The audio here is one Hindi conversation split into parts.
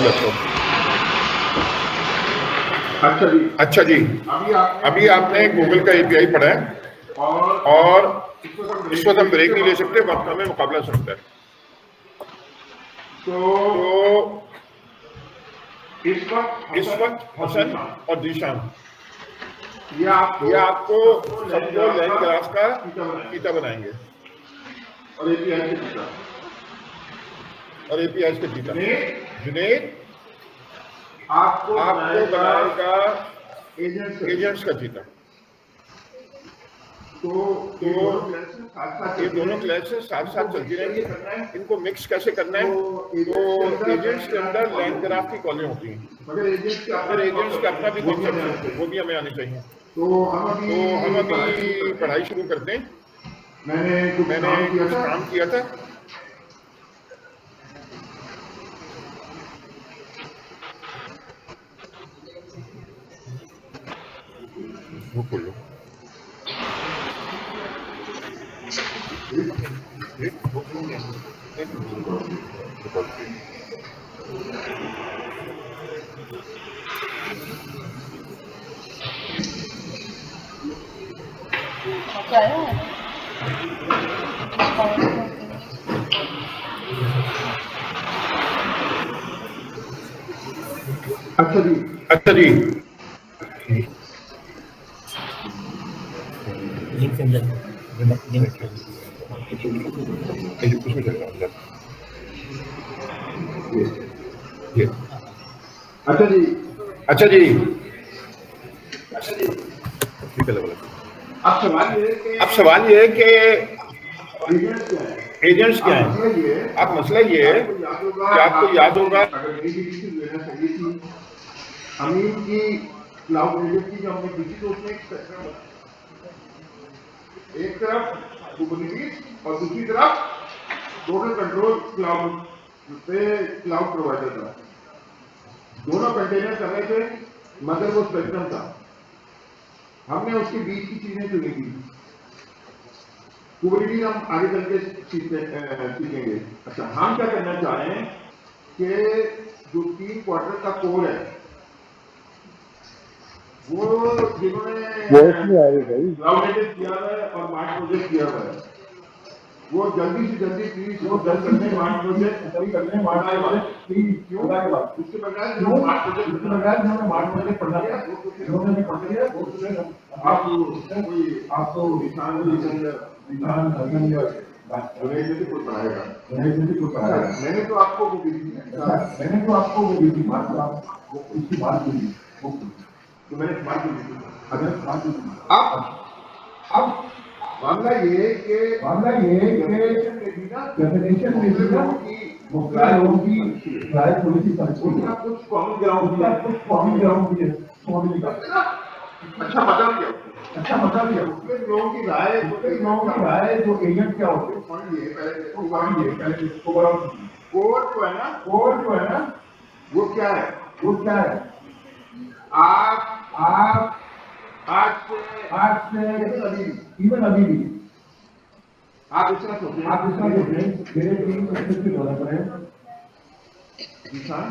रखो। अच्छा जी, अभी आपने गूगल का एपीआई पढ़ा है और इस वक्त हम ब्रेक नहीं ले सकते, वक्त हमें मुकाबला सकता है। तो इस वक्त हसन और जीशान ये आपको सबको लाइन ग्राफ का फीता बनाएंगे और एपीआई का जीता। जुनेद आपको बनाएगा एजेंट्स का जीता। तो ये दोनों क्लासेस साथ साथ चलती रहेंगी। इनको मिक्स कैसे करना है? तो एजेंट्स के अंदर लाइन ग्राफ की कॉलें होती हैं, मगर एजेंट्स का अपना भी कॉन्सेप्ट वो भी हमें आने चाहिए। तो हम अभी पढ़ाई शुरू करते हैं। मैंने कुछ काम किया था। वो खोल लो। अच्छा जी अच्छा जी ठीक है। अब सवाल ये है कि एजेंट्स क्या है? आप मसला ये है कि आपको याद होगा अमीन की क्लाउड एजेंट की जो हमने की थी, तो उसमें एक तरफ कुबरनेटिस और दूसरी तरफ टोटल कंट्रोल क्लाउड पे क्लाउड प्रोवाइडर था। दोनों कंटेनर कर रहे थे, मगर वो स्पेक्ट्रम था। हमने उसके बीच की चीजें चुनी थी। कुबरनेटिस हम आगे चल के सीखेंगे। अच्छा, हम क्या करना चाह रहे हैं कि जो 3 क्वार्टर का कोड है, वो जिन्होंने क्लाउड एजेंट किया हुआ है और मार्च प्रोजेक्ट किया हुआ है, वो जल्दी से जल्दी प्लीज करने मार्च प्रोजेक्ट उसके बजाय जो मार्च प्रोजेक्ट पढ़ना है आप तो पढ़ाएगा। मैंने तो आपको वो दी थी, उसकी बात की तो मैंने बात की थी। अब मामला ये कि डेफिनेशन में भी ना मुख्य लोगों की राय थोड़ी सी कुछ कॉमन ग्राउंड भी है। अच्छा मजा भी है। मुख्य लोगों की राय जो एजेंट क्या होते हैं, पहले इसको कोड जो है ना वो क्या है? आप आज से इवन अभी भी आप इस तरह सोचें, मेरे टीम को अच्छे होना पड़े। निशान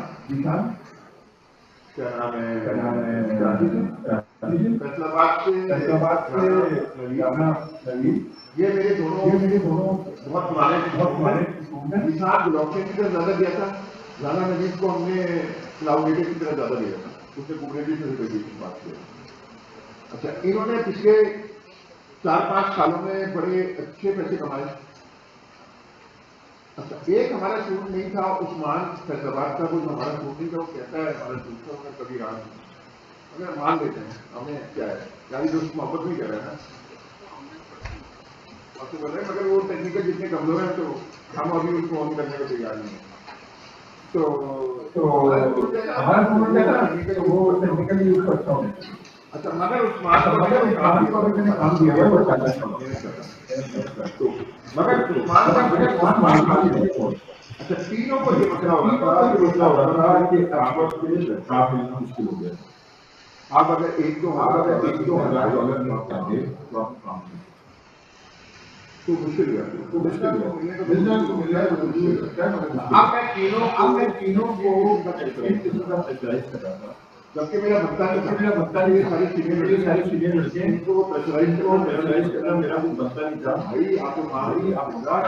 क्या नाम है? फैसलाबाद से जाना नवीन। ये मेरे दोनों बहुत पुराने निशान ब्लॉकचेन की तरफ ज्यादा दिया था। जाना नवीन को हमने क्लाउड नेटिव की तरफ ज्यादा दिया था। उसने कुबरनेटिस से बात की। अच्छा, इन्होंने पिछले 4-5 सालों में बड़े अच्छे पैसे कमाए। अच्छा, एक हमारा स्टूडेंट नहीं था, उस्मान फैसलाबाद का, कुछ हमारा स्टूडेंट नहीं था। वो कहता है हमारा स्टूडेंट था, कभी रहा नहीं। अगर मान लेते हैं, हमें क्या है यानी दोस्त मोहब्बत नहीं कर रहे हैं और तो बोल रहे हैं, मगर वो टेक्निकल जितने कमजोर हैं, तो हम अभी उनको ऑन करने को तैयार नहीं है। तो हमारा स्टूडेंट है ना, तो वो टेक्निकली यूज करता हूँ। अच्छा, मगर उस्मान को मैंने काम दिया है, वो चाहता है। तो मगर उस्मान अच्छा, तीनों को ये मसला हो रहा था कि आपस के लिए स्टाफ मिलना मुश्किल हो गया। आप अगर $1-2 हजार जॉब चाहते तो आप काम तो मुश्किल है, तो मुश्किल है, मिलना तो मिल रहा है, तो मुश्किल है। अब मैं तीनों को एक किस्म का प्रेशराइज कर रहा था, जबकि मेरा बनता नहीं, सारी चीजें लड़के इनको प्रेशराइज करना मेरा कुछ बनता नहीं था। भाई आपके साथ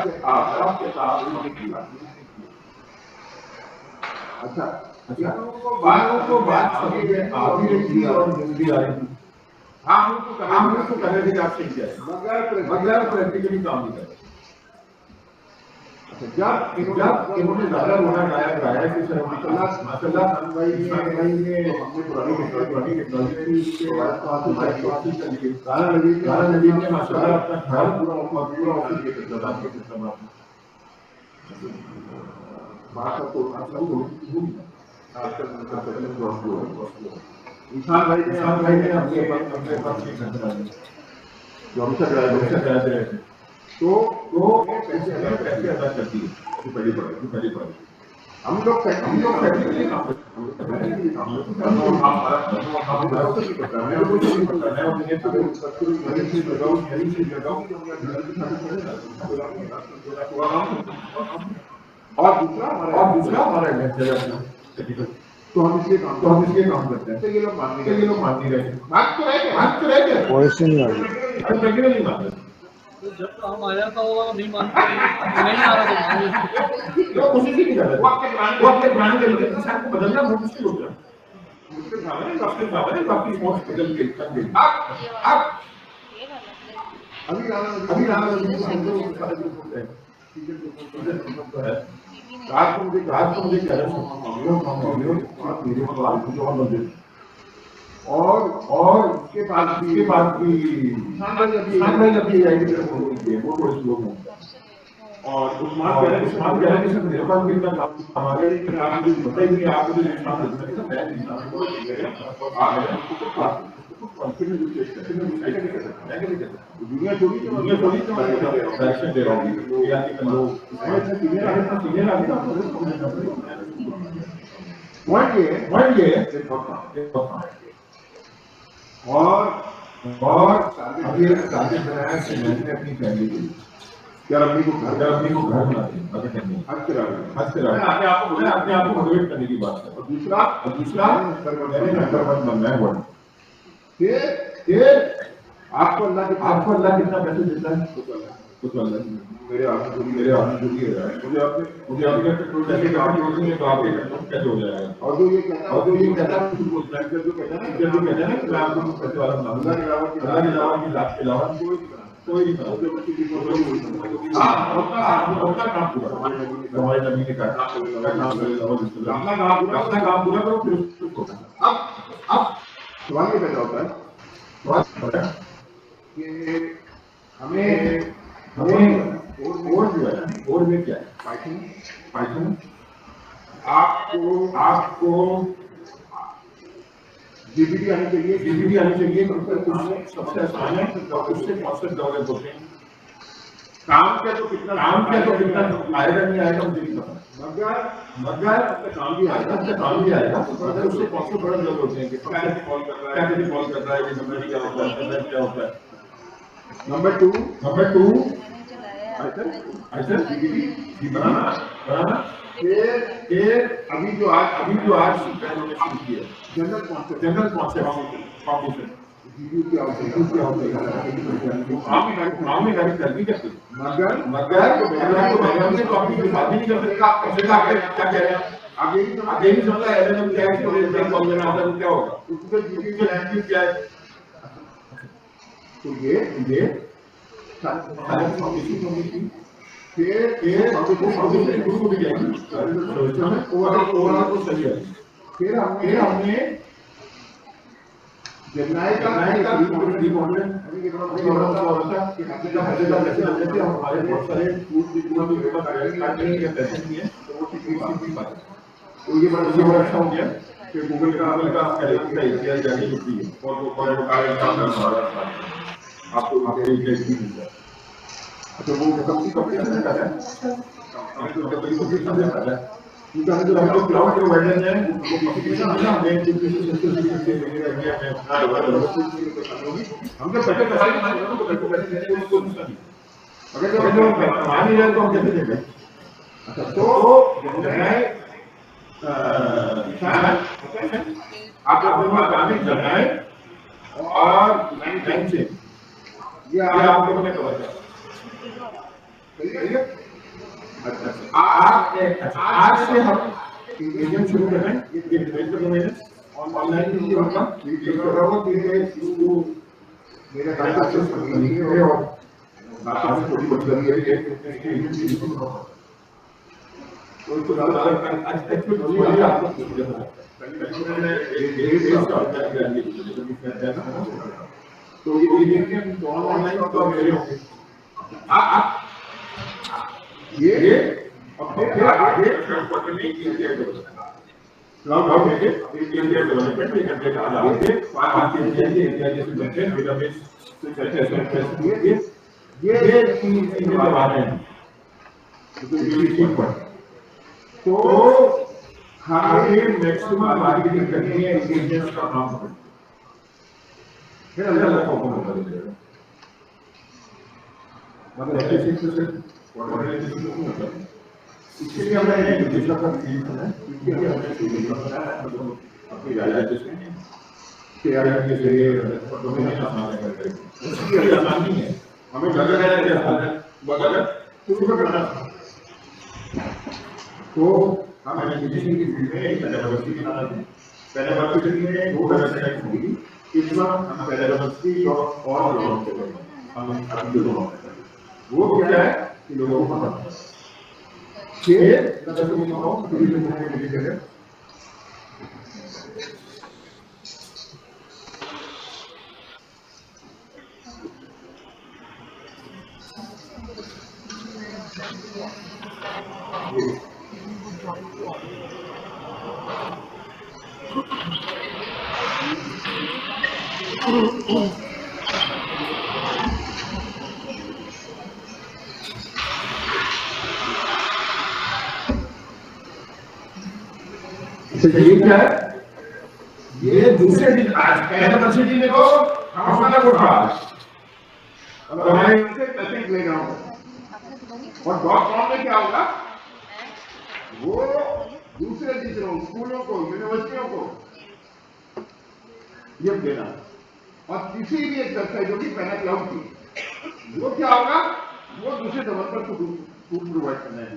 अच्छा बातों को बात आगे रखी और जल्दी आ रही थी। हम उसको करने के लिए आप सही किया, मगर प्रैक्टिकली काम नहीं करते। जब इन्होंने ज़्यादा रोना गाया कि सर माशाल्लाह भाई ने हमने पुरानी टेक्नोलॉजी के बात चली गाना नबी ने माशाल्लाह अपना घर पूरा ऑफिस के सिस्टम इंसान भाई ने अपने पास जो हमसे कराते रहे तो पैसे अदा करती है पहली पढ़ाई हम लोग प्रैक्टिकली काम और दूसरा हमारा तो हम इसलिए काम करते हैं। ये लोग मान नहीं रहे, बात तो रह गए वॉइस नहीं आ रही। नहीं मानते। जब हम आया था वो नहीं मानते, नहीं आ रहा तो कोशिश ही नहीं कर रहे। वो अपने पुराने तरीके से इंसान को बदलना बहुत मुश्किल हो गया। मुश्किल था ना काफी सोच बदल के कर गई। अब अभी रात को मुझे कह रहे और उसके बाद भी अभी वो थोड़े स्लो हैं और उस्मान कह रहे हैं सर मेरे पास भी इतना हमारे आप मुझे पता ही नहीं, आप मुझे दुनिया थोड़ी एक्शन दे रहा हूँ या कि पॉइंट ये और अभी एक टारगेट बनाया कि मैंने अपनी फैमिली के लिए यार अपनी को घर बना दें अपने आप को मोटिवेट करने की बात है। और दूसरा मैंने नंबर 1 बनना है वर्ल्ड। फिर आपको अल्लाह कितना पैसे देता है कुछ अल्लाह मेरे हाथ में जो भी है मुझे आपके पेट्रोल पैसे काफी तो आपके कैसे हो जाएगा। और जो ये कहता है जो कहता है ना कि मैं आपको पैसे वाला बनाऊंगा अल्लाह के अलावा की लाख के अलावा कोई नहीं हमारे नबी ने कहा अपना काम पूरा करो फिर उसको। अब सवाल ये पैदा होता है कि हमें और जो है और में क्या है पाइथन आपको जीपीटी आनी चाहिए सबसे आसान है उससे कॉन्सेप्ट डेवलप होते हैं। काम क्या तो कितना आएगा नहीं आएगा मुझे नहीं पता मगर काम भी आएगा मगर उससे कॉन्सेप्ट बड़ा डेवलप होते हैं कि कैसे कॉल कर रहा है ये नंबर क्या होता है। नंबर 2 जीपीटी बनाना फिर अभी जो आज मैंने शुरू किया जनरल कॉन्सेप्ट फाउंडेशन मगर तो अपनी बात नहीं कर सकता। क्या कह रहे हैं आगे नहीं समझा एलएलएम क्या है क्या होगा उसके जीपीटी लैंग्वेज क्या है। तो ये फिर हमने जर्नाई का हमारे बहुत सारे तो ये बड़ा अच्छा हो गया कि गूगल का इतिहास जानी होती है और आपको तो वो कंपनी का है हम लोग क्लाउड प्रोवाइडर हैं हम जब पैसे अगर जो मान ही रहे तो हम कैसे देंगे? अच्छा तो आप लोग जनाए और लाइन से ये आप लोगों ने कवर किया, सही है? अच्छा आज से हम इंग्लिश शुरू कर रहे हैं, ये डिबेट कर रहे हैं ऑनलाइन भी होगा, वीडियो कर रहा हूँ कि इसको मेरे काम से संबंधित है और बातों में थोड़ी बहुत लगी है तो इसको ज़्यादा आज तक तो बोलिए आपको मैंने तो ये ऑनलाइन तो मेरे होंगे आप ये अपने आगे कंपनी इंडिया क्लाउड में इंडिया डेवलपमेंट में करने का आगे 5 इंडिया जैसे बनते हैं डेटाबेस से कैसे ये चीज़ बात है तो हमें मैक्सिमम मार्केटिंग करनी है इंग्रेडिएंट्स का नाम है फिर अल्लाह को हुक्म कर देगा मतलब ऐसे इसलिए हमने दूसरा का फील करना है क्योंकि हमने फील करना है अपनी राइजेशन के आगे के जरिए डोमिनेशन आने का इसकी आसानी है हमें लग रहा है कि मगर शुरू करना तो हम एजुकेशन की फील्ड में पेडागोजी की नाम है पेडागोजी में दो वेबसाइट होगी इस बार हम पेडागोजी और लॉन्च करेंगे हम अभी जो वो क्या है कि लोगों को पता है ये क्या है ये दूसरे दिन आज पहले बच्चे दिन को हम वाला को था अब मैं इनसे मैसेज ले रहा हूं और .com में क्या होगा वो दूसरे टीचरों स्कूलों को यूनिवर्सिटियों को ये देना और किसी भी एक वेबसाइट होगी पैना क्लाउड की वो क्या होगा वो दूसरे डेवलपर को टूल प्रोवाइड करना है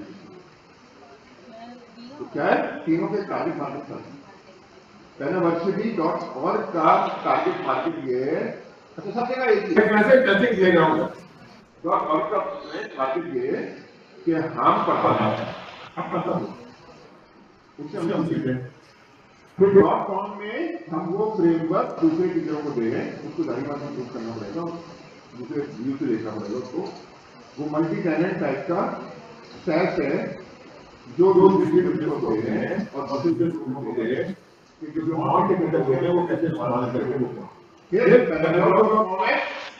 तो क्या है तीनों के टारगेट मार्केट था penaversity.org का टारगेट मार्केट ये अच्छा सब जगह एक ही वैसे टचिंग ले रहा हूं .org का मार्केट ये कि हम पढ़ाना है अब पता हो उससे हम सीखें फिर .com में हम वो फ्रेमवर्क दूसरे टीचरों को दे रहे हैं उसको जारी बात यूज करना पड़ेगा दूसरे व्यू से देखना पड़ेगा उसको वो मल्टी टेनेंट टाइप का सैस है जो दो दूसरे टीचरों को दे रहे हैं और दूसरे स्कूलों को दे रहे हैं कि जो वहां के टीचर होते हैं वो कैसे इस्तेमाल करके वो फिर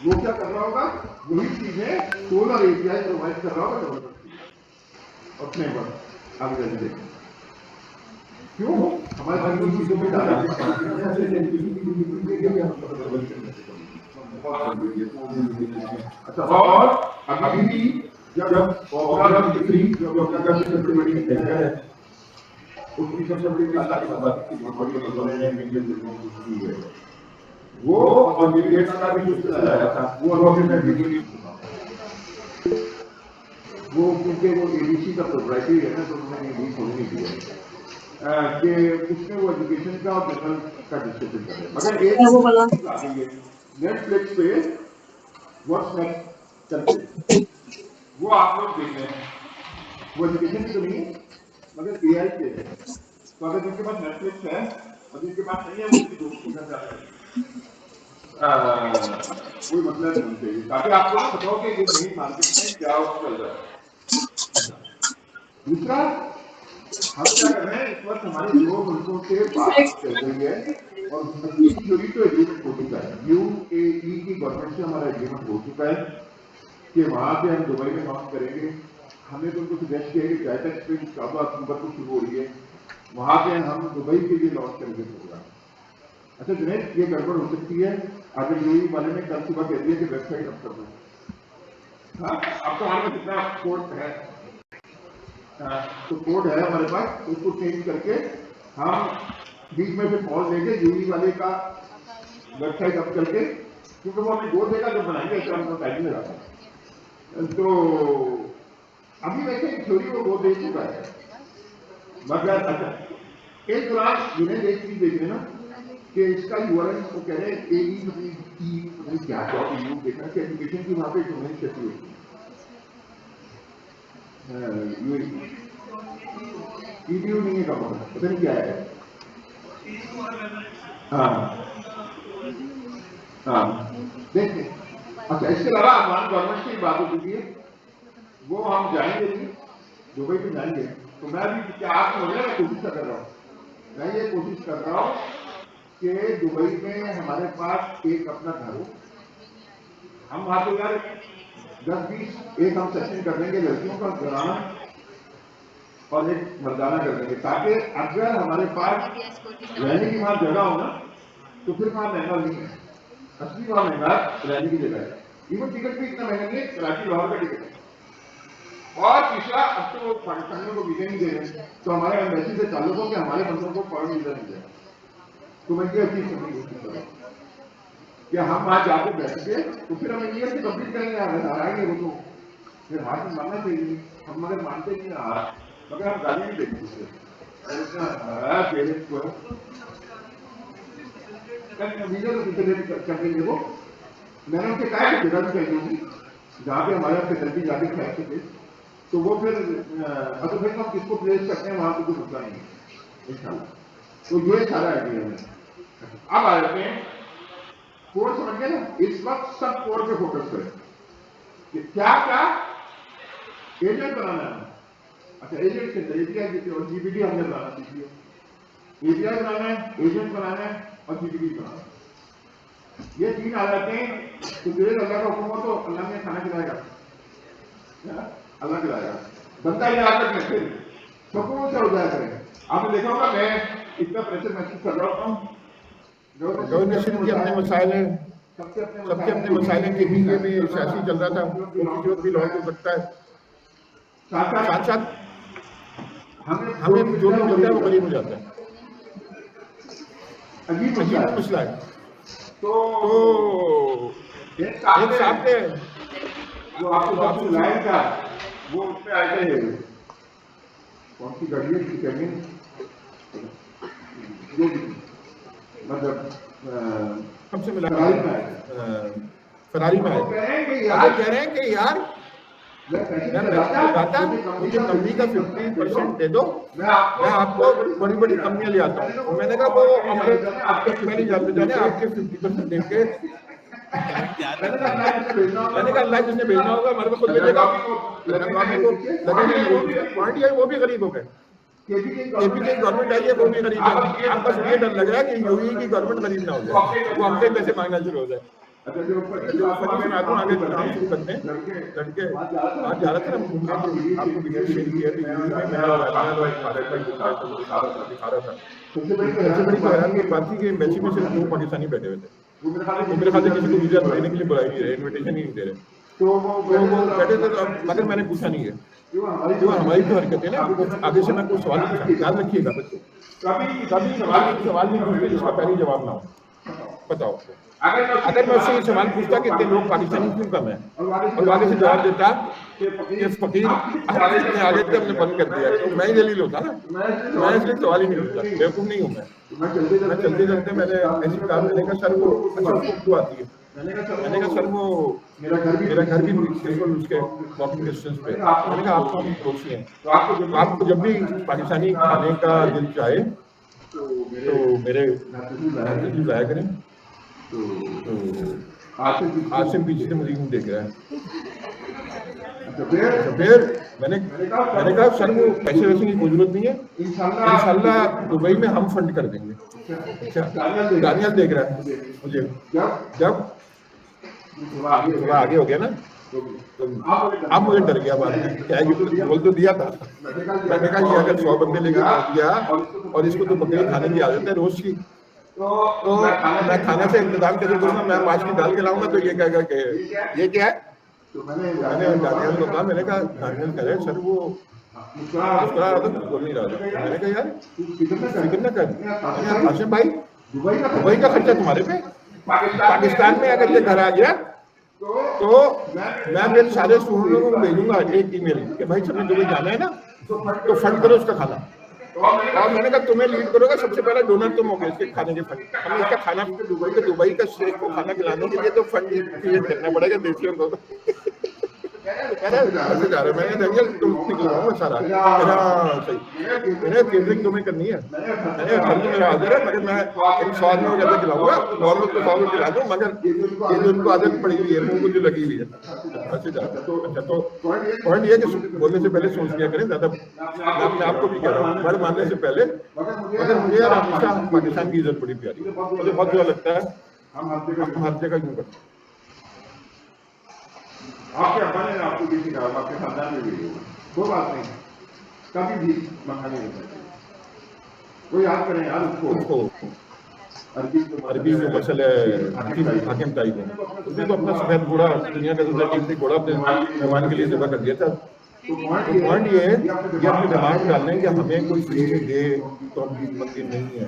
वो क्या कर रहा होगा वही चीजें सोलर एपीआई प्रोवाइड कर रहा होगा डेवलपर और फ्रेमवर्क आगे चलते देखें क्यों हमारे पास चीजों में डाला अच्छा और अभी भी जब ओवरऑल डिग्री जो अपना सबसे बड़ी है उसकी सबसे बड़ी बात की है वो और डिग्री का भी कुछ आया था वो अभी डिग्री वो क्योंकि वो एबीसी का प्रोप्राइटरी है ना तो उन्होंने ये होने नहीं दिया कि उसमें वो एजुकेशन का और जनरल का डिस्कशन कर रहे हैं मगर एक नेटफ्लिक्स पे व्हाट्स नेक्स्ट चलते वो आप लोग देख रहे हैं वो एजुकेशन की तो नहीं मगर एआई पे है तो अगर जिनके पास नेटफ्लिक्स है और जिनके पास नहीं है उसकी दोस्त सीखना चाहते हैं कोई मतलब नहीं चाहिए ताकि आपको ना बताओ कि ये नई मार्केट में क्या चल रहा है दूसरा हम क्या कर रहे हैं इस वक्त हमारे दो मुल्कों से बात चल रही है और थ्योरी तो एग्रीमेंट हो चुका है यूएई की गवर्नमेंट से हमारा एग्रीमेंट हो चुका है कि वहां पे हम दुबई में लॉन्च करेंगे हमने तो उनको सजेस्ट किया कि जायटेक्स पे 14 अक्टूबर को शुरू हो रही है वहां पे हम दुबई के लिए लॉन्च करेंगे प्रोग्राम अच्छा जुनैद ये गड़बड़ हो सकती है अगर यूएई वाले ने कल सुबह कह दिया कि वेबसाइट अप कर दो हाँ, आपको हमारे पास कितना कोड है, तो कोड है हमारे पास, उसको चेंज करके हम बीच में से पॉज लेके यूवी वाले का वेबसाइट अप करके, क्योंकि वो हमें दो देगा जो बनाएंगे इसका हमको टाइम लगाता है। तो अभी वैसे थ्योरी वो दो दे चुका है, मगर अच्छा एक दौरान जिन्हें एक चीज देख लेना कि इसका यूआरएल को कह रहे हैं AE क्या जॉब यूज देखना कि एजुकेशन की वहाँ पे डोमेन कैसी होती है, ईडीयू नहीं है का पता नहीं क्या है। हाँ हाँ देखिए, अच्छा इसके अलावा अफगान गवर्नमेंट की बात होती है, वो हम जाएंगे नहीं, दुबई में जाएंगे, तो मैं अभी क्या आप समझ रहे हैं, कोशिश कर रहा हूँ, मैं ये कोशिश कर रहा हूँ कि दुबई में हमारे पास एक अपना घर हो, हम वहां तो यार 10-20 एक हम सेशन कर देंगे लड़कियों का घराना और एक मर्दाना कर देंगे, ताकि अगर हमारे पास रहने की वहां जगह हो ना तो फिर वहां महंगा नहीं है, असली वहां महंगा रहने की जगह है, इवन टिकट भी इतना महंगा नहीं है, कराची लाहौर का टिकट है। और तीसरा, अब तो पाकिस्तानियों को वीजा नहीं दे रहे, तो हमारे एम्बेसी से ताल्लुक हो कि हमारे बंदों को फॉरेन वीजा मिल जाए, तो मैं ये चीज समझ कोशिश कर रहा हूँ कि हम वहां जाके बैठेंगे तो फिर हम इंडिया से कंप्लीट करेंगे, आएंगे वो तो फिर हाथ में मानना चाहिए, हम मगर मानते नहीं हार, मगर हम गाली नहीं देंगे उससे पेरेंट्स को वीजा तो कर देंगे वो, मैंने उनसे कहा कि जगह भी चाहिए होगी जहाँ पे हमारे फैसिलिटी जाके खेल सके, तो वो फिर तो फिर हम किसको प्लेस करते हैं वहां पे कोई मुद्दा नहीं है इंशाल्लाह। तो ये सारा आइडिया है। अब आ जाते हैं कोड, समझ गए ना, इस वक्त सब कोड पे फोकस करें कि क्या क्या एजेंट बनाना है। अच्छा एजेंट के अंदर एपीआई और जीपीटी हमने बनाना सीखी है, एपीआई बनाना है, एजेंट बनाना है और जीपीटी बनाना है, ये तीन आ जाते हैं। तो तेरे अल्लाह का हुक्म हो तो अल्लाह ने खाना खिलाएगा, अल्लाह खिलाएगा, बंदा इलाकत में फिर सुकून से हो जाया करें। आपने देखा होगा मैं इतना प्रेशर महसूस कर रहा हूँ, गवर्नमेंट के अपने मसाइल हैं, सबके अपने मसाइल हैं, किसी के भी सियासी चल रहा था, जो भी लॉ हो सकता है, साथ साथ हमें जो भी मिलता है वो गरीब हो जाता है, अजीब मसला है। तो एक साहब थे जो आपको लाइन था वो उसमें आए थे, कौन सी गाड़ी है कहेंगे, जो मतलब हमसे मिला फरारी में आए, कह रहे हैं कि यार मुझे कंपनी का 50% दे दो, मैं आपको बड़ी बड़ी कंपनियां ले आता हूँ। और मैंने कहा वो हमारे आपके मैंने जाने आपके 50% देंगे, मैंने कहा अल्लाह जिसने भेजना होगा हमारे को खुद भेजेगा, पार्टी आई वो भी गरीब हो गए, एपी की गवर्नमेंट आई है वो भी गरीब है। अब बस ये डर लग रहा है कि यूपी की गवर्नमेंट गरीब ना हो जाए, वो हमसे पैसे मांगना शुरू हो जाए। अच्छा जो मैं आता हूँ आगे काम शुरू करते हैं, लड़के आज जा रहा था ना, आपको वीडियो शेयर किया थी, दिखा रहा था। सबसे बड़ी हैरान की बात थी कि एम्बेसी में सिर्फ 2 पाकिस्तानी बैठे हुए थे, वो मेरे ख्याल से किसी को वीजा देने के लिए बुलाई नहीं रहे, इन्विटेशन ही नहीं दे रहे, तो वो बैठे थे। मगर मैंने पूछा नहीं है, जो हमारी जो हरकत है ना, वो आगे से मैं कोई सवाल पूछा, याद रखिएगा बच्चों, कभी सवाल नहीं पूछते जिसका पहले जवाब ना हो। बताओ अगर मैं उससे सवाल पूछता कि इतने लोग पाकिस्तानी क्यों कम है, और आगे से जवाब देता कि फकीर आगे से हमने बंद कर दिया, तो मैं ही जलील होता ना, मैं इसलिए सवाल ही नहीं पूछता, बेवकूफ नहीं हूँ मैं चलते चलते मैंने ऐसी काम मैंने कहा सर वो अच्छा आती है, मैंने कहा सर वो मेरा घर भी बिल्कुल उसके वॉकिंग डिस्टेंस पे, मैंने कहा आपको हम पड़ोसी हैं, तो आपको जब भी पाकिस्तानी खाने का दिल चाहे तो मेरे लाया करें। तो आसिम पीछे से मुझे देख रहा है, तो फिर मैंने कहा सर वो पैसे वैसे की कोई जरूरत नहीं है, इंशाल्लाह दुबई में हम फंड कर देंगे। अच्छा दानियाल देख रहा है मुझे, जब थोड़ा आगे हो गया ना तो अब मुझे डर गया बाद में, क्या बोल तो दिया था, मैंने कहा ये अगर 100 बंदे लेकर पहुंच गया और इसको तो बकरी खाने की आदत है रोज की, तो मैं खाना से इंतजाम कैसे करूंगा, मैं माछ की दाल खिलाऊंगा तो ये कहेगा कि ये क्या है, तो मैंने दानियल को कहा, मैंने कहा दानियल कह रहे सर वो मुस्कुरा रहा था, बोल नहीं रहा था। मैंने कहा यार फिक्र न कर आसिम भाई, दुबई का खर्चा तुम्हारे पे। पाकिस्तान में अगर ये घर आ गया तो मैं मेरे सारे स्टूडेंटों को भेजूंगा एक ईमेल कि भाई सबने दुबई जाना है ना तो फंड करो उसका खाना। और मैंने कहा तुम्हें लीड करोगे, सबसे पहला डोनर तुम होगे इसके खाने के फंड। हमें इसका खाना दुबई का शेख को खाना खिलाने के लिए तो फंड क्रिएट करना पड़ेगा देशियों को। मैंने दंगल तुम निकलवाऊंगा सारा सही, मैंने केटरिंग तुम्हें करनी है, मैंने घर में मेरा हाजिर है, मगर मैं इन 100 में कैसे खिलाऊंगा, नॉर्मल तो 100 में खिला दूँ, मगर ये जो उनको आदत पड़ी हुई है मुंह को जो लगी हुई है ऐसे जाता। अच्छा तो पॉइंट ये कि बोलने से पहले सोच लिया करें ज्यादा। मैं अपने आपको भी कह रहा हूँ बड़ मानने से पहले, मगर मुझे यार हमेशा पाकिस्तान की इज्जत बड़ी प्यारी, मुझे बहुत बुरा लगता है हम हर जगह क्यों करते हैं। आपके अब्बा ने आपको किसी का आपके खानदान में भी होगा, कोई बात नहीं, कभी भी मना नहीं होता। वो याद करें यार उसको अरबी जो मसल है हाकिम ताई को, उसने तो अपना सफेद घोड़ा दुनिया का सबसे कीमती घोड़ा अपने मेहमान के लिए जबा कर दिया था। तो पॉइंट ये है कि अपने दिमाग में डालने कि हमें कोई फ्री में दे तो हम कीमती नहीं है।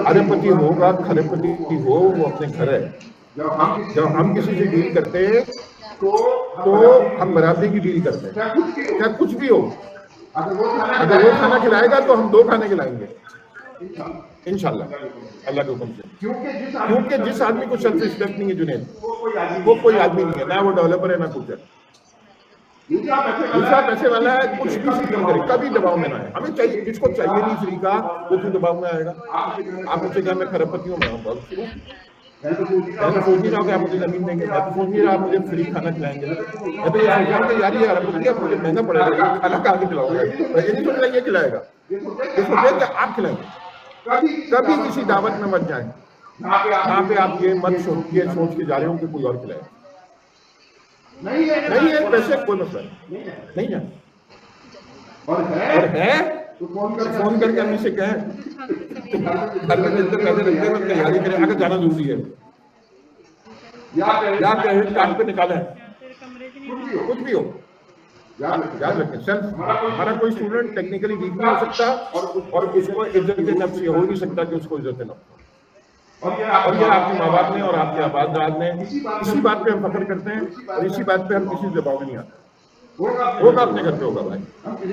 अरबपति होगा खरबपति हो वो अपने घर है। जब हम किसी से डील करते हैं तो हम बराबरी की डील करते हैं, क्या कुछ भी हो। अगर वो खाना खिलाएगा तो हम 2 खाने खिलाएंगे इंशाल्लाह अल्लाह के हुक्म से। क्योंकि जिस आदमी को सेल्फ रिस्पेक्ट नहीं है जुनैद, वो कोई आदमी नहीं है, ना वो डेवलपर है ना कुछ है। दूसरा पैसे वाला है, कुछ भी फ्री करे, कभी दबाव में ना आए। हमें चाहिए, जिसको चाहिए नहीं फ्री का वो क्यों दबाव में आएगा। आप मुझसे क्या मैं खरबपति हूँ, मैं तो सोच नहीं रहा हूँ कि आप मुझे जमीन देंगे, मैं तो सोच नहीं रहा आप मुझे फ्री खाना खिलाएंगे। मैं तो ये सोच रहा हूँ कि यार ये अरबपति आप मुझे महंगा पड़ेगा, खाना कहाँ के खिलाओगे। ये नहीं सोच रहा ये खिलाएगा, ये सोच रहे कि आप खिलाएंगे। कभी किसी दावत में मत जाए जहाँ पे आप ये मत सोच के जा रहे हो कि कोई और खिलाए। नहीं है पैसे कोई मसला नहीं है। और है तो फोन करके हम इसे कहें घर में जितने पैसे रखते हैं तैयारी करें, अगर जाना जरूरी है या क्रेडिट कार्ड पे निकालें, कुछ भी हो याद रखें। सेल्फ हमारा कोई स्टूडेंट टेक्निकली वीक नहीं हो सकता और उसको इज्जत नफ्स ये हो नहीं सकता कि उसको इज्जत नफ्स। और ये आपके माँ बाप ने और आपके आबाद ने इसी बात पे हम फख्र करते हैं और इसी बात पे हम किसी दबाव में नहीं आते। होगा अपने घर पे होगा भाई,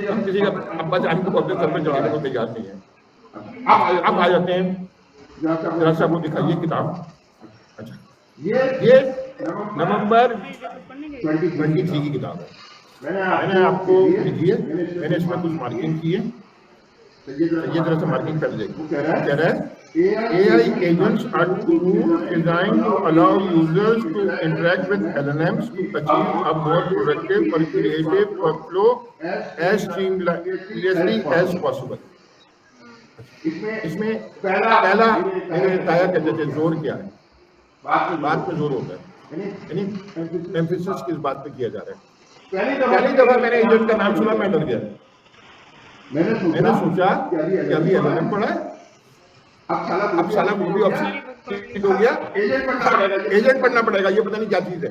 हम किसी का अब्बा जान को अपने घर में चढ़ाने को तैयार नहीं है। अब आ जाते हैं, जरा सा वो दिखाइए किताब। अच्छा ये नवंबर 23 की किताब है, मैंने आपको लिखी है, मैंने इसमें कुछ मार्किंग की है। ये तरह से मार्किंग कर देगी। कह रहा है AI agents are tools designed to allow users to interact with LLMs to achieve a more productive or creative workflow as seamlessly as possible। इसमें पहला मैंने बताया कि जैसे जोर क्या है, बात पे जोर होता है, यानी एम्फेसिस किस बात पे किया जा रहा है। पहली दफा मैंने एजेंट का नाम सुना मैं डर गया। मैंने सोचा कि अभी LLM पढ़ा है, अब साला वो भी ऑप्शन हो गया, एजेंट पढ़ना पड़ेगा, ये पता नहीं क्या चीज है।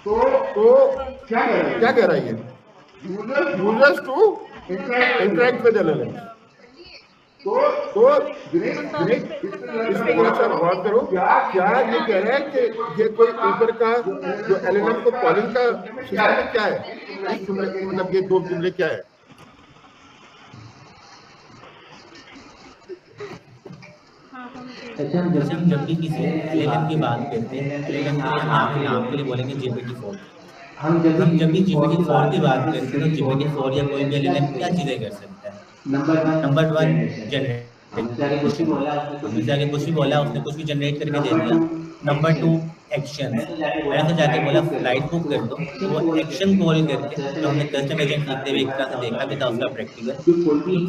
तो क्या कह रहा है ये, users to interact with LLM। तो इसमें थोड़ा सा गौर करो, क्या ये कह रहा है कि ये कोई ऊपर का जो LLM को कॉलिंग का सिस्टम क्या है, मतलब ये 2 जुमले क्या है। अच्छा, जैसे हम जब भी किसी LLM की बात करते हैं, LLM नाम के लिए बोलेंगे GPT-4। हम जब भी GPT-4 की बात करते हैं तो GPT-4 या कोई भी LLM क्या चीज़ें कर सकता है। नंबर 1 जनरेट, जाके कुछ भी बोला उसने कुछ भी जनरेट करके दे दिया। नंबर 2 एक्शन, मैंने तो जाके बोला फ्लाइट बुक कर दो, तो वो एक्शन कॉल करके, जो हमने कस्टम एजेंट लिखते हुए एक तरह से देखा भी था उसका प्रैक्टिकल,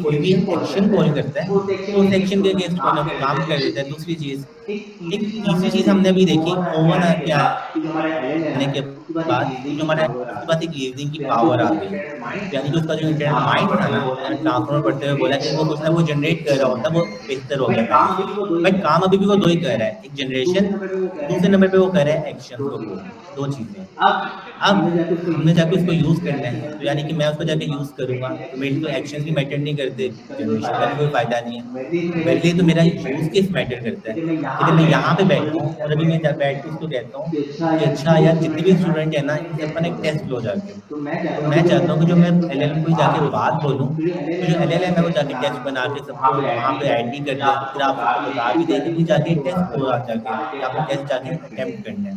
कोई भी एक्शन कॉल करता है तो उस एक्शन के अगेंस्ट काम कर देता है। दूसरी चीज़, एक तीसरी चीज़ हमने भी देखी, ओवन क्या यानी कि बाद जो हमारा उसके बाद एक रीजनिंग की पावर आ गई, यानी कि उसका जो इंटरनल माइंड था ना, ट्रांसफॉर्मर पढ़ते हुए बोला कि वो कुछ ना वो जनरेट कर रहा होता, वो बेहतर हो गया पहले से। बट काम अभी भी वो दो ही कर रहा है, एक जनरेशन, दूसरे नंबर पे वो कर रहा है एक्शन को, दो चीज़ें। अब हमने जाके उसको यूज़ करना है, तो यानी कि मैं उसको जाके यूज़ करूँगा, तो मेरी तो एक्शन भी मैटर नहीं करते, जनरेशन का भी कोई फ़ायदा नहीं है। मेरे लिए तो मेरा यूज़ केस मैटर करता है। लेकिन मैं यहाँ पे बैठा हूँ और अभी मैं बैठ के उसको कहता हूँ कि अच्छा यार, जितने भी स्टूडेंट है ना, इनसे अपन एक टेस्ट लो जाके। तो मैं चाहता हूँ कि जो मैं एलएलएम को जाके बात बोलूँ, तो जो एलएलएम है वो जाके टेस्ट बना के सबको वहाँ पे आईडी कर दे, फिर आप सबको बता भी दें कि जाके टेस्ट लो आप जाके, कि आपको टेस्ट जाके अटेम्प्ट करना है।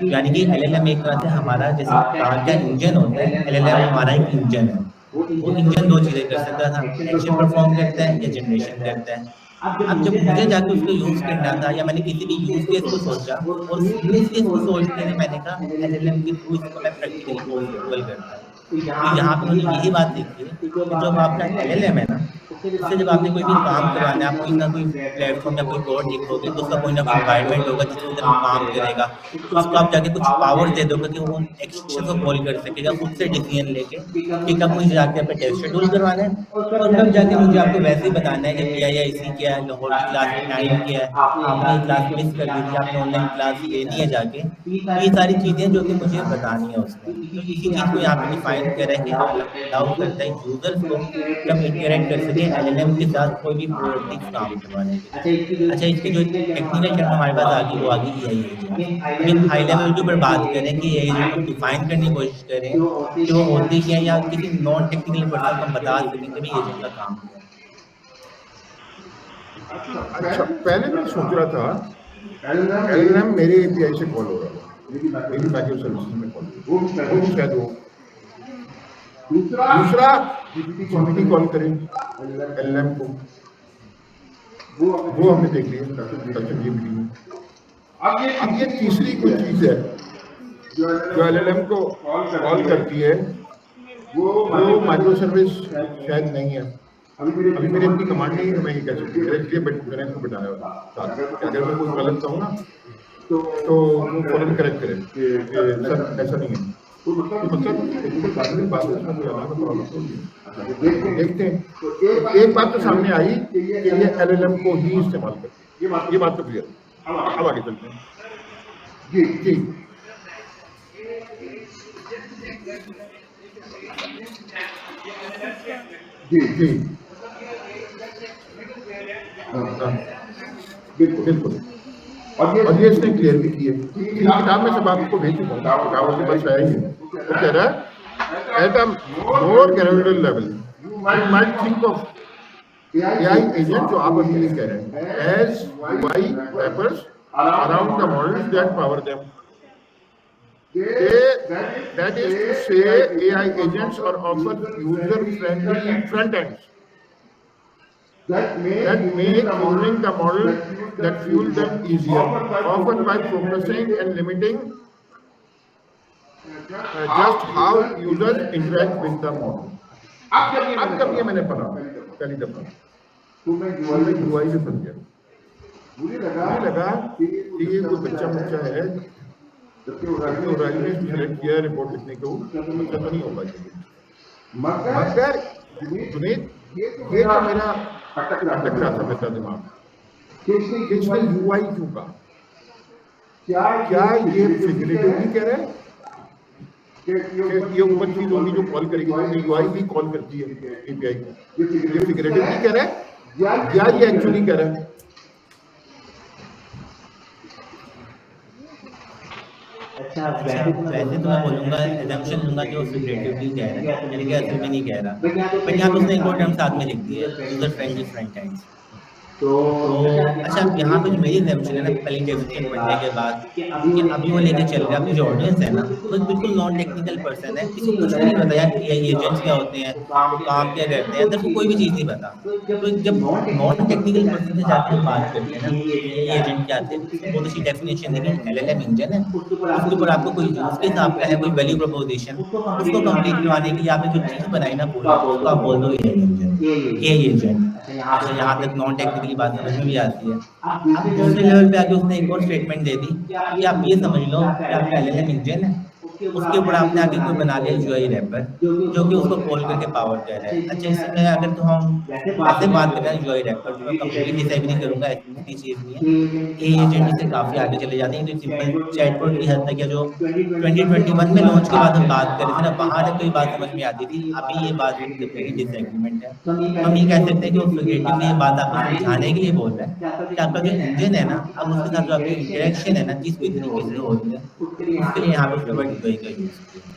यानी कि एलएलएम एक तरह से हमारा जैसे कार का इंजन होता है, एलएलएम हमारा एक इंजन है। वो इंजन दो चीज़ें कर सकता था, एक्शन परफॉर्म करता है या जनरेशन करता है। अब जब मुझे जाके उसको यूज़ करना था या मैंने किसी भी यूज़ केस को सोचा और सीरियसली इसको सोचते हुए मैंने कहा एलएलएम के थ्रू इसको मैं प्रैक्टिकली पॉसिबल करता है। तो यहाँ पे उन्होंने यही बात देखी है कि जब आपका एलएलएम है ना, उससे जब आपने कोई भी काम करवाना है, आप कोई ना कोई प्लेटफॉर्म या कोई कोड लिखोगे तो उसका कोई ना कोई एनवायरनमेंट होगा जिसके अंदर वो काम करेगा, तो उसको आप जाके कुछ पावर दे दोगे कि वो एक्शन को कॉल कर सकेगा खुद से डिसीजन लेके कि कब मुझे जाके अपने टेस्ट शेड्यूल करवाना है और कब जाके मुझे आपको वैसे ही बताना है कि PIIC क्या है, लाहौर की क्लास में टाइम क्या है, आपने क्लास मिस कर दी थी, आपने ऑनलाइन क्लास लेनी है जाके, ये सारी चीज़ें जो कि मुझे बतानी है उसमें। तो इसी चीज़ को यहाँ पे डिफाइन करें कि अलाउ करता है यूजर्स को जब इंटरेक्ट कर सके एलएलएम के साथ कोई भी प्रोडक्टिव काम करवाने के लिए। अच्छा, इसकी जो टेक्निकल टर्म हमारे पास आ गई वो आ गई AI एजेंट। अभी हाई लेवल के ऊपर बात करें कि AI एजेंट को डिफाइन करने की कोशिश करें कि वो होती क्या है, या किसी नॉन टेक्निकल पर्सन को हम बता सकें कि भाई एजेंट का काम क्या है। अच्छा, पहले मैं सोच रहा था एलएलएम मेरे API से कॉल हो रहा है, मेरी माइक्रो सर्विसेज में कॉल, वो भी शायद हो। दूसरा GPT कॉल करें एलएलएम को, वो हमने देख लिया कस्टम GPT में। अब ये तीसरी कोई चीज़ है जो एलएलएम को कॉल करती है, वो माइक्रो सर्विस शायद नहीं है। अभी मेरे इतनी कमांड नहीं है, मैं ये कह सकती हूँ, इसलिए मैंने इसको बताया था कि अगर मैं कोई गलत कहूँ ना तो वो फौरन करेक्ट करें कि सर ऐसा नहीं है। तो मतलब बात है, इसमें कोई अलग प्रॉब्लम नहीं है। देखते हैं, तो एक बात तो सामने आई कि ये एलएलएम को ही इस्तेमाल करती है, ये बात तो क्लियर है। अब आगे चलते हैं। जी जी जी जी बिल्कुल। और ये इसने क्लियर भी किए, किताब में सब आपको भेज चुका हूँ, किताब के पास आया ही है। वो कह रहा है at a more gradual level you might think of AI agent, जो आप अभी कह रहे हैं, as UI wrappers around the models that power them. That is to say, AI agents are often user-friendly front ends that make using the model that fuel them easier, often by focusing and limiting just how users interact with the model. अब जब ये मैंने पढ़ा पहली दफा तो मैं UI से बन गया। मुझे लगा कि ये कोई बच्चा है, जबकि राजू ने सेलेक्ट किया रिपोर्ट लिखने को, तो नहीं होगा मगर जुनेद, ये तो मेरा अटक रहा था मेरा दिमाग कि इसने UI क्यों कहा? क्या ये फिगरेटिवली कह रहे हैं कि ये ऊपर चीज होगी जो कॉल करेगी, तो UI भी कॉल करती है API को, ये फिगरेटिवली कह रहे हैं या ये एक्चुअली कह रहे हैं? अच्छा, वैसे तो मैं बोलूँगा एजम्पशन लूँगा जो फिगरेटिवली कह रहा है, यानी कि असल में नहीं कह रहा। बट यहाँ पे उसने एक और टर्म साथ में लिख दी है, यूजर फ्रेंडली फ्रंट एंड्स। तो अच्छा, यहाँ पे जो मेरी एजम्पशन है ना, पहले डेफिनेशन पढ़ने के बाद कि अभी वो लेके चल रहा है, अपनी जो ऑडियंस है ना, वो बिल्कुल नॉन टेक्निकल पर्सन है, किसी को कुछ भी नहीं पता यार ये एजेंट्स क्या होते हैं, वो काम क्या करते हैं, अंदर को कोई भी चीज़ नहीं पता। तो जब नॉन टेक्निकल पर्सन से जाके हम बात करते हैं ना, ये एजेंट क्या आते हैं, बहुत अच्छी डेफिनेशन देंगे, LLM इंजन है, उसके ऊपर आपको कोई यूज केस आपका है, कोई वैल्यू प्रपोजिशन, उसको कंप्लीट करवाने के लिए आपने जो चीज़ बनाई ना पूरा, उसको आप बोल दो AI इंजन, AI एजेंट। अच्छा, यहाँ तक नॉन टेक्निकली बात समझ में भी आती है। अब दूसरे लेवल पे आके उसने एक और स्टेटमेंट दे दी कि आप ये समझ लो कि आपका LLM इंजन है उसके ऊपर आपने आगे कोई बना लिया यूआई रैपर जो कि उसको कॉल करके पावर कर रहा है। अच्छा, इसमें अगर तो हम ऐसे बात करें यूआई रैपर, जो मैं कंप्लीटली डिसएग्री करूंगा, ऐसी चीज़ नहीं है। ये एजेंट इससे काफ़ी आगे चले जाते हैं, तो सिंपल चैटबॉट की हद तक या जो 2021 में लॉन्च के बाद हम बात कर रहे थे ना, वहाँ तक कोई बात समझ में आती थी। अभी ये बात कंप्लीटली डिसएग्रीमेंट है। तो हम ये कह सकते हैं कि वो फिगरेटिवली ये बात आपको समझाने के लिए बोल रहा है कि आपका जो इंजन है ना, अब उसके साथ जो आपकी इंटरेक्शन है ना, जिस भी तरीके से हो रही है, उसके लिए यहाँ पे उसके वर्ड यूआई का यूज़ किया।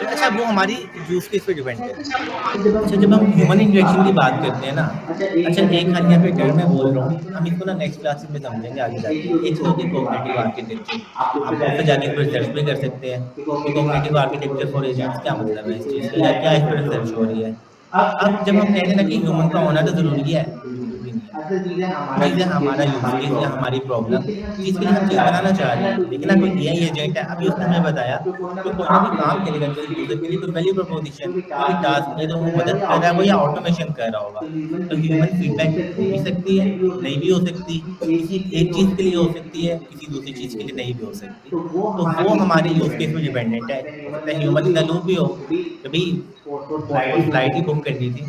अच्छा, वो हमारी यूज़ केस पे डिपेंड है। अच्छा, जब हम ह्यूमन इंटरेक्शन की बात करते हैं ना, अच्छा एक खाली यहाँ पे टर्म मैं बोल रहा हूँ, हम इसको ना नेक्स्ट क्लास में समझेंगे आगे जाके। एक चीज़ होती है कॉग्निटिव आर्किटेक्चर। आप उससे जाके फिर रिसर्च भी कर सकते हैं कि कॉग्निटिव आर्किटेक्चर फॉर एजेंट्स क्या मतलब है इस चीज़ का, या क्या इस पर रिसर्च हो रही है। अब जब हम कह रहे हैं ना कि ह्यूमन का होना तो ज़रूरी है, बिल्कुल भी नहीं है। चीज़ है हमारा यूज़ केस या हमारी प्रॉब्लम, जिसके लिए हम चीज़ बनाना चाह रहे हैं। लेकिन अगर कोई एआई एजेंट है, अभी उसने हमें बताया तो कोई ना कोई काम करेगा किसी यूजर के लिए, कोई वैल्यू प्रोपोजिशन, कोई टास्क है तो वो मदद कर रहा है वो, या ऑटोमेशन कर रहा होगा। तो ह्यूमन फीडबैक हो भी सकती है, नहीं भी हो सकती, किसी एक चीज़ के लिए हो सकती है, किसी दूसरी चीज़ के लिए नहीं भी हो सकती। तो वो हमारे यूज़ केस में डिपेंडेंट है। हो सकता है ह्यूमन इन द लूप भी हो। कभी फ्लाइट ही बुक करनी थी,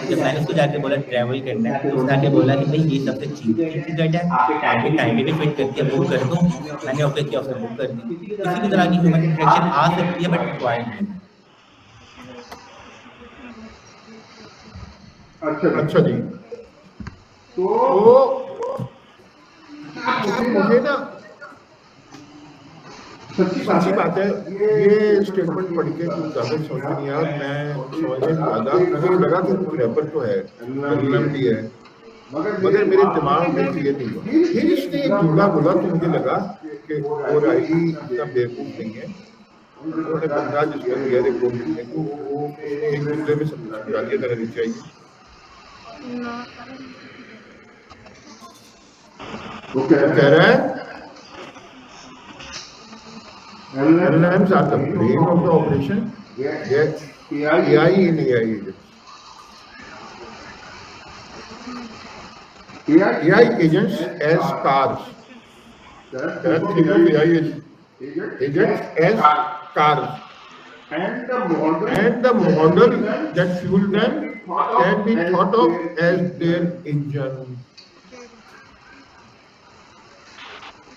जब मैंने उसको जाके बोला ट्रैवल करना है, तो उसने आके बोला कि भाई ये सबसे चीप टिकट है, आपके टाइम भी फिट करके बुक कर दूँ। मैंने ओके किया, उसने बुक कर दी। किसी भी तरह की ह्यूमन इंटरेक्शन आ सकती है, बट रिक्वायर्ड नहीं है। अच्छा जी, तो मुझे ना सच्ची बात है, ये स्टेटमेंट पढ़ के कुछ ज़्यादा समझ में नहीं आया। मैं समझने ज़्यादा, मुझे लगा कि कुछ रैपर तो है, एलएलएम भी है, मगर मेरे दिमाग में क्लियर नहीं हुआ। फिर इसने एक जुमला बोला तो मुझे लगा कि और आई इतना बेवकूफ़ नहीं है। उन्होंने बंदा जिसको दिया रिपोर्ट लिखने को, वो उसने एक जुमले में सब कुछ समझा दिया, करना नहीं चाहिए। वो कह रहा है LLMs are the brain of the operation. Yet AI in AI agents. AI agents as cars. Think of AI agents as cars. And the model that fuel them can be thought of as their engine.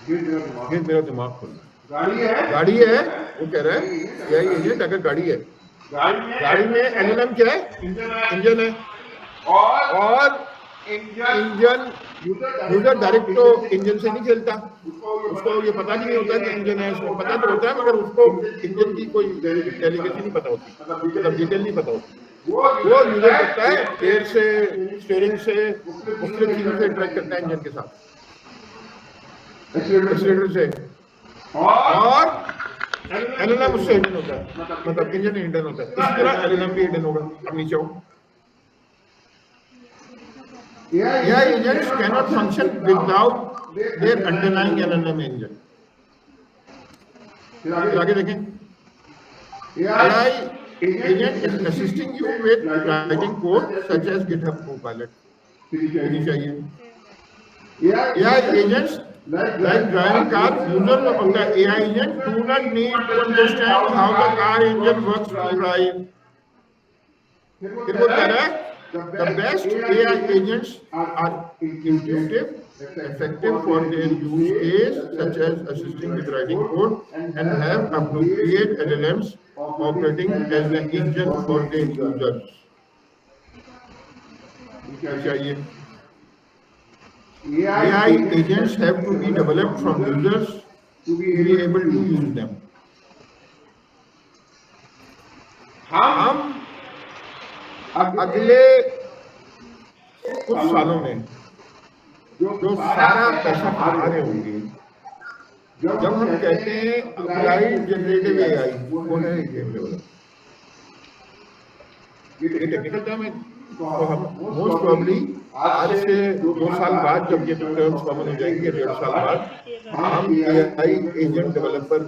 ये मेरा दिमाग खुल गाड़ी है, वो कह रहा है AI एजेंट अगर गाड़ी है, गाड़ी में एलएलएम क्या है, इंजन है, और इंजन यूजर डायरेक्ट तो इंजन से नहीं खेलता, उसको ये पता नहीं होता कि इंजन है, उसको पता तो होता है मगर उसको इंजन की कोई डेलीगेसी नहीं पता होती, मतलब डिटेल नहीं पता होती। वो यूजर करता है एयर से, स्टीयरिंग से, मुख्तलिफ चीजों से इंटरेक्ट करता है इंजन के साथ, एक्सीलरेटर से, और एलएलएम उससे हिडन होता है, मतलब इंजन हिडन होता है। इसी तरह एलएलएम भी हिडन होगा। अब नीचे आओ। AI agents cannot function without their underlying LLM engine. आगे देखें। AI agent is assisting you with writing code such as GitHub Copilot. ये चाहिए। AI agents like driving car, users of the AI agent do not need to understand how the car engine works to drive. फिर वो कह रहा है the best AI agents are intuitive, effective for their use case, such as assisting with writing code, and have appropriate LLMs operating as the engine for their users. चाहिए AI agents have to be developed from users to be able to use them. हम अगले कुछ सालों में जो सारा पैसा कमा रहे होंगे, जब हम कहते हैं अप्लाइड जनरेटिव AI, वो है गेम डेवलपर। ये टेक्निकल टर्म है, तो हम मोस्ट प्रोबेबली आज से 2 साल बाद जब ये टर्म्स कॉमन हो जाएंगे, 1.5 साल बाद, हम AI एजेंट डेवलपर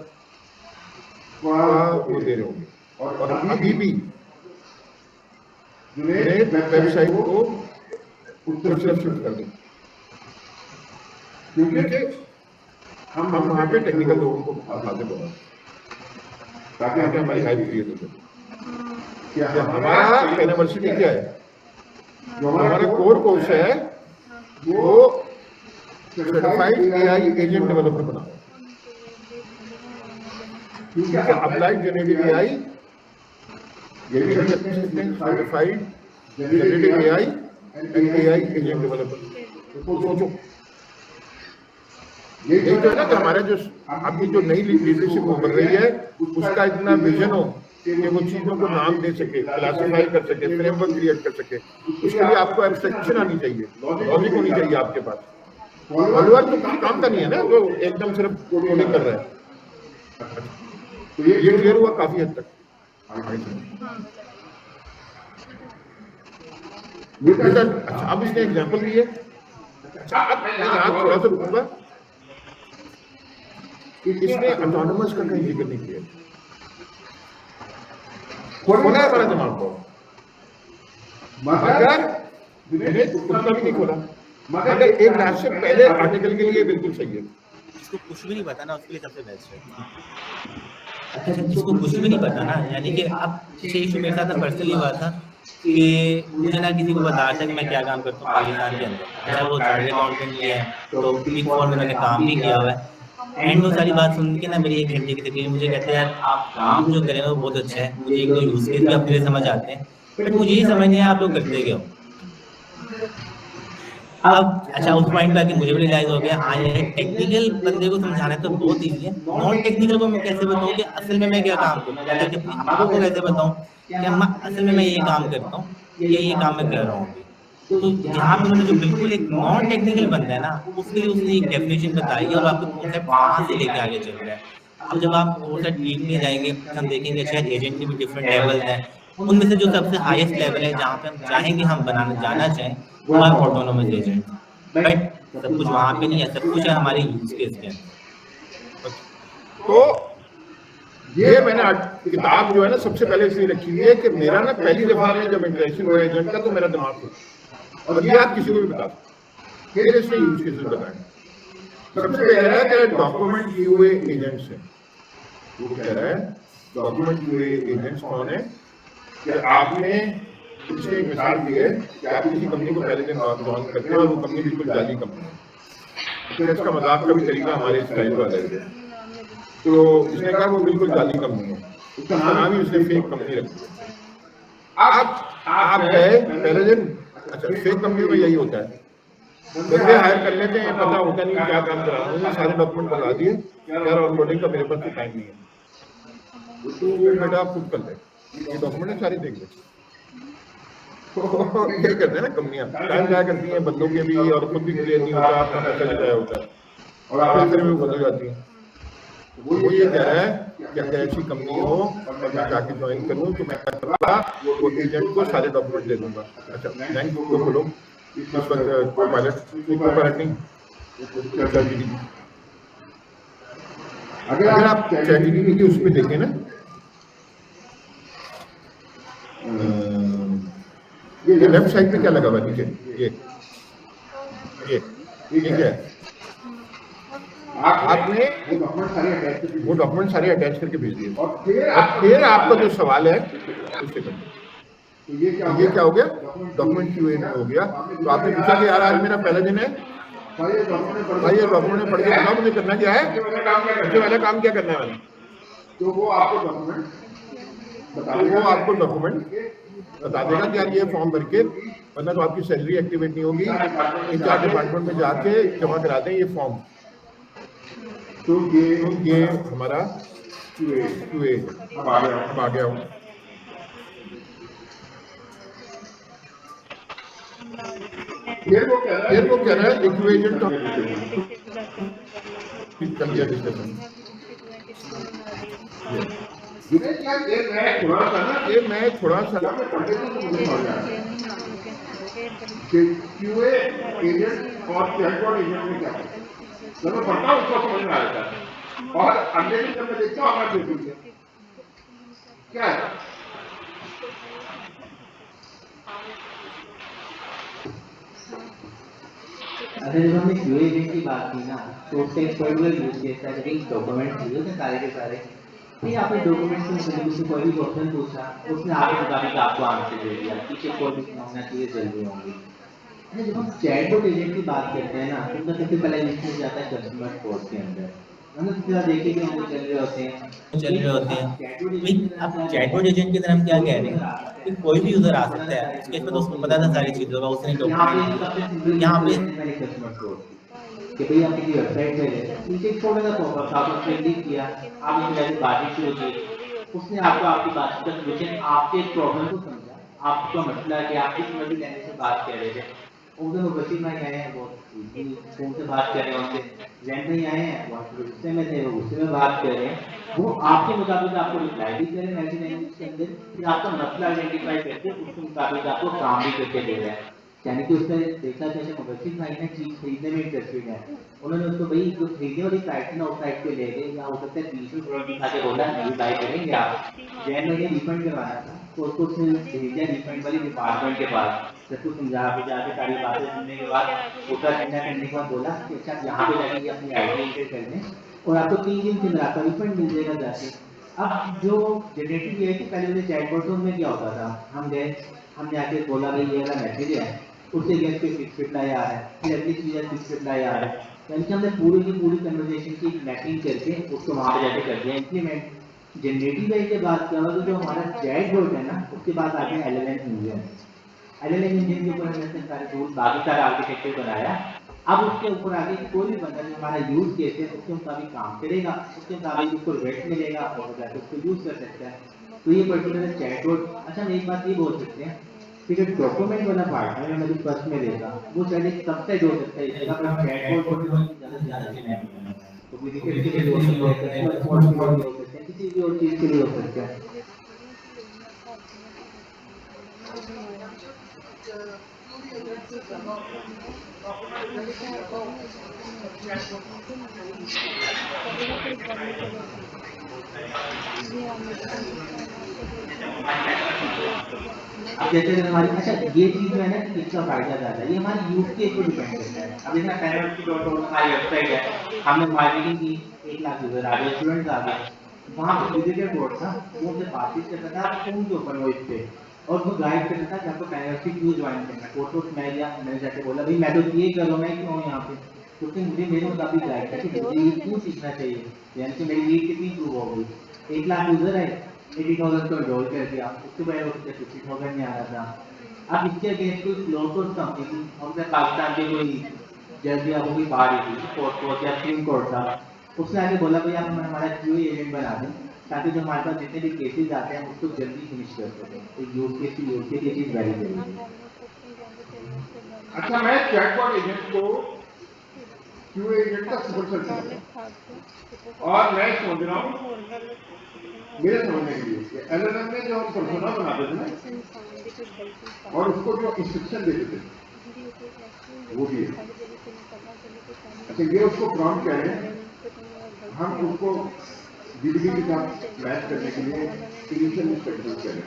का वो दे रहे होंगे। और अभी भी जुनेद वेबसाइट को उस तरफ शिफ्ट कर दें, क्योंकि हम वहाँ पे टेक्निकल लोगों को आते बहुत, ताकि हमारी हाइप क्रिएट हो सके। कि हमारा यूनिवर्सिटी क्या है, जो हमारा कोर कोर्स है वो सर्टिफाइड एआई एजेंट डेवलपर बना है। ठीक है, अप्लाइड जनरेटिव एआई, ये भी certified generative AI and AI agent developer. सोचो, यही तो है ना कि हमारे जो आपकी जो नई लीडरशिप बन रही है उसका इतना विजन हो कि वो चीजों को नाम दे सके, क्लासिफाई कर सके, फ्रेमवर्क क्रिएट कर सके। उसके लिए आपको एब्स्ट्रैक्शन आनी चाहिए, लॉजिक होनी चाहिए आपके पास। फॉलोअर तो किसी काम का नहीं है ना, जो एकदम सिर्फ कोडिंग कर रहा है। तो ये क्लियर हुआ काफी हद तक। अच्छा, अब इसने एग्जाम्पल दिए। अच्छा, अब मैं यहाँ थोड़ा सा रुकूंगा। इसने ऑटोनोमस का कहीं जिक्र नहीं किया, खोला है हमारा दिमाग को, मगर उतना भी नहीं खोला। मगर एक लास्ट से पहले आर्टिकल के लिए बिल्कुल सही है। जिसको कुछ भी नहीं पता ना उसके लिए सबसे बेस्ट है। अच्छा, जिसको कुछ भी नहीं पता ना, यानी कि अब ये इशू मेरे साथ पर्सनली हुआ था कि मुझे ना किसी को बताया था कि मैं क्या काम करता हूँ पाकिस्तान के अंदर। अच्छा, वो चार्टर्ड अकाउंटेंट ही है, तो बिग फोर में मैंने काम भी किया हुआ है। एंड वो सारी बात सुन के ना मेरी 1 घंटे की तकरीर मुझे कहते हैं यार आप काम जो करें वो बहुत अच्छा है, मुझे 1-2 यूज केस भी अपने लिए समझ आते हैं, बट मुझे ये समझ नहीं है आप लोग करते क्या हो। अब अच्छा, उस पॉइंट पे आके मुझे भी रियलाइज हो गया, हाँ ये टेक्निकल बंदे को समझाना तो बहुत ईजी है, नॉन टेक्निकल को मैं कैसे बताऊँ कि असल में मैं क्या काम करूँ, या तक अपनी अम्मा को कैसे बताऊँ कि अम्मा असल में मैं ये काम करता हूँ, ये काम मैं कर रहा हूँ अभी। तो यहाँ पे उन्होंने जो बिल्कुल एक नॉन टेक्निकल बंदा है ना, उसके लिए उसने एक डेफिनेशन बताई है और आपको कॉन्सेप्ट वहाँ से लेके आगे चल रहा है। अब जब आप और सा डीप में जाएंगे हम देखेंगे अच्छा एजेंट के भी डिफरेंट लेवल्स हैं, उनमें से जो सबसे हाईएस्ट लेवल है जहाँ पे हम चाहेंगे हम बनाना जाना चाहें वो है ऑटोनोमस एजेंट। बट सब कुछ वहाँ पे नहीं है, सब कुछ है हमारे यूज केस के अंदर। तो ये मैंने किताब जो है ना सबसे पहले इसलिए रखी हुई है कि मेरा ना पहली दफा में जब इंटरेक्शन हुआ एजेंट का तो मेरा दिमाग खुला, और ये आप किसी को भी बता सकते, फिर इसने यूज केसेस बताए। सबसे पहले है कि डॉक्यूमेंट यूए एजेंट्स है। वो कह रहा है डॉक्यूमेंट यूए एजेंट्स कौन है, कि आपने इसने एक मिसाल दी है कि आप किसी कंपनी को पहले दिन ज्वाइन करते हैं और वो कंपनी बिल्कुल जाली कंपनी है। तो इसका मजाक का भी तरीका हमारे स्टाइल का अलग है। तो इसने कहा वो बिल्कुल जाली कंपनी है, उसका नाम ही उसने फेक कंपनी रखी है। अब आप गए पहले दिन, अच्छा फेक कंपनी में यही होता है, बंदे हायर कर लेते हैं, पता होता नहीं क्या काम करा, उन्होंने सारे डॉक्यूमेंट बता दिए, यार ऑनबोर्डिंग का मेरे पास तो टाइम नहीं है, तो बेटा आप खुद कर ले, ये डॉक्यूमेंट सारी देख ले। यही करते हैं ना कंपनियां, टाइम क्या करती हैं बंदों के भी और खुद भी क्लियर नहीं होता, आपका पैसा लगाया होता है और आखिर में वो बदल जाती है। वो ये कह रहा है कि अगर ऐसी कंपनी हो और मैं जाके ज्वाइन करूं तो मैं वो एजेंट को सारे डॉक्यूमेंट दे दूंगा। अच्छा बैंक को खोलो, इस वक्त कोपायलट नहीं, ChatGPT। अगर आप ChatGPT की उस पर देखें ना, ये लेफ्ट साइड पे क्या लगा हुआ नीचे, ये क्या है, आपने वो डॉक्यूमेंट सारे अटैच करके भेज दिए और फिर आपका जो सवाल है उससे कर, तो ये क्या हो गया, डॉक्यूमेंट क्यूए हो गया। तो आपने पूछा कि यार आज मेरा पहला दिन है, भाई ये डॉक्यूमेंट ने पढ़ के बताओ मुझे करना क्या है, सबसे पहले काम क्या करना है मैंने, तो वो आपको डॉक्यूमेंट बता देगा कि यार ये फॉर्म भर के, वरना तो आपकी सैलरी एक्टिवेट नहीं होगी, इन 4 डिपार्टमेंट में जाके जमा करा दें ये फॉर्म। तो ये हमारा QA अब आ गया हूँ। फिर वो कह रहा है इक्वेशन तो कर दिया डिस्कशन। ये मैं थोड़ा सा QA एजेंट और चैटबॉट एजेंट में क्या है, जब मैं पढ़ता हूँ उसको समझ में आ जाता है, और अगले दिन जब मैं देखता हूँ हमारे क्या है, अच्छा जब हमने क्यूए एजेंट की बात की ना तो उसका एक पर्टिकुलर यूज केस था कि डॉक्यूमेंट चाहिए थे सारे के सारे नहीं आपने डॉक्यूमेंट्स में कभी उससे कोई भी क्वेश्चन पूछा उसने आपके मुताबिक आपको आंसर दे दिया पीछे कोई भी होना चाहिए जल्दी होंगी अच्छा जब हम चैटबॉट एजेंट की बात करते हैं ना तो उनका सबसे पहला यूज केस जाता है कस्टमर सपोर्ट के अंदर हमने सबसे ज़्यादा देखे कि हम चल रहे होते हैं अब चैटबॉट एजेंट की तरह हम क्या कह रहे हैं कि कोई भी यूजर आ सकता है उसके इसमें तो उसको पता था सारी चीज़ों का उसने डॉक्यूमेंट यहाँ पे कस्टमर सपोर्ट कि भाई आप किसी वेबसाइट पे गए नीचे एक छोटा सा पॉपअप था उसने क्लिक किया आपने मेरी बातचीत शुरू की उसने आपको आपकी बात का सोल्यूशन आपके प्रॉब्लम को समझा आपका मसला कि आप किस मर्जी लैंग्वेज से बात कर रहे थे उधर वो बशीर भाई आए हैं वो फोन से बात कर रहे हैं उनसे जैन भाई आए हैं वो गुस्से में थे वो गुस्से में बात कर रहे हैं वो आपके मुताबिक आपको रिप्लाई भी करें ऐसी लैंग्वेज के अंदर फिर आपका मसला आइडेंटिफाई करके उसके मुताबिक आपको काम भी करके दे रहे हैं यानी कि उसने देखा कि मुबशीर भाई ने चीज खरीदने में इंटरेस्टेड है उन्होंने उसको भाई जो खरीदने वाली साइट थी ना उस साइट पे ले गए या हो सकता है 20 प्रोडक्ट दिखा के बोला नहीं बाय करेंगे आप जैन ने रिफंड करवाया था तो उसको उसने भेजा रिफंड वाली डिपार्टमेंट के पास जब कुछ समझा के जाके सारी बातें सुनने के बाद उसका चिंता करने के बाद बोला कि अच्छा यहाँ पे जाके अपनी आईडी एंटर कर लें और आपको 3 दिन के अंदर आपका रिफंड मिल जाएगा जाके अब जो जनरेटिव एआई के पहले वाले चैटबॉट्स में क्या होता था हम गए हमने आके बोला भाई ये वाला मैसेज है उससे गेस्ट पे फिक्स रिप्लाई आ रहा है फिर अगली चीज़ है फिक्स रिप्लाई आ रहा है यानी कि हमने पूरी की पूरी कन्वर्सेशन की मैपिंग करके उसको वहाँ पे जाके कर दिया इम्प्लीमेंट जनरेटिव एआई के बाद क्या होगा तो जो हमारा चैटबॉट है ना उसके बाद आते हैं एलएलएम इंजन एलएलएम इंजन के ऊपर हमने सारे रूल बाकी सारा आर्किटेक्चर बनाया अब उसके ऊपर आगे कोई भी बंदा जो हमारा यूज केस है उसके मुताबिक काम करेगा उसके मुताबिक उसको रेट मिलेगा और जाके उसको यूज कर सकता है तो ये पर्टिकुलर चैटबॉट अच्छा हम एक बात ये बोल सकते हैं फिर एक डॉक्यूमेंट वाला पार्ट है मैं जो फर्स्ट में देखा वो शायद एक सबसेट हो सकता है इसका पर चैटबॉट को ज़्यादा से ज़्यादा चलाएं तो विजिटर के लिए हो सकता है कस्टमर सपोर्ट के लिए हो सकता है किसी भी और चीज़ के लिए हो सकता है अब जैसे हमारी अच्छा ये चीज जो है ना कि इसका फायदा ज़्यादा है ये हमारी यूज के ऊपर डिपेंड करता है अब देखना penalty.org हमारी वेबसाइट है हमने मार्केटिंग की 1 लाख यूजर आ गए स्टूडेंट्स आ गए वहाँ पे विजिटर बोर्ड था वो उनसे बातचीत करता था फोन के ऊपर वॉइस पे और वो गाइड करता था कि आपको पेनल्टी क्यों ज्वाइन करना है फोटो मैं लिया मैंने जाके बोला भाई मैं तो ये कर रहा हूँ मैं क्यों हूँ यहाँ पे क्योंकि मुझे मेरे मुताबिक गाइड था कि मुझे ये क्यों सीखना चाहिए यानी कि मेरी नीड कितनी इम्प्रूव हो गई 1 लाख यूजर है 80,000 को एनरोल कर दिया उसके बाद उससे 50,000 नहीं आ रहा था अब इसके अगेंस्ट कोई लो कोस्ट कंपनी थी हमने पाकिस्तान के कोई जल्दी आपको कोई बाहर ही थी कोर्ट या सुप्रीम कोर्ट था उसने आगे बोला भाई आप हमारा क्यूए एजेंट बना दें ताकि जो हमारे पास जितने भी केसेस आते हैं उसको जल्दी फिनिश कर सकें तो यूज केस की यूज के चीज़ वेरी जरूरी है अच्छा मैं चैटबॉट एजेंट को क्यूए एजेंट का सुपर सेट और मैं समझ रहा हूँ मेरे समझने के लिए एलएलएम में जो हम पर्सोना बनाते थे ना और उसको जो इंस्ट्रक्शन देते थे वो भी है अच्छा ये उसको प्रॉम्प्ट कह रहे हैं हम उसको जीडीपी के साथ मैच करने के लिए इनिशियल इंस्ट्रक्शन करें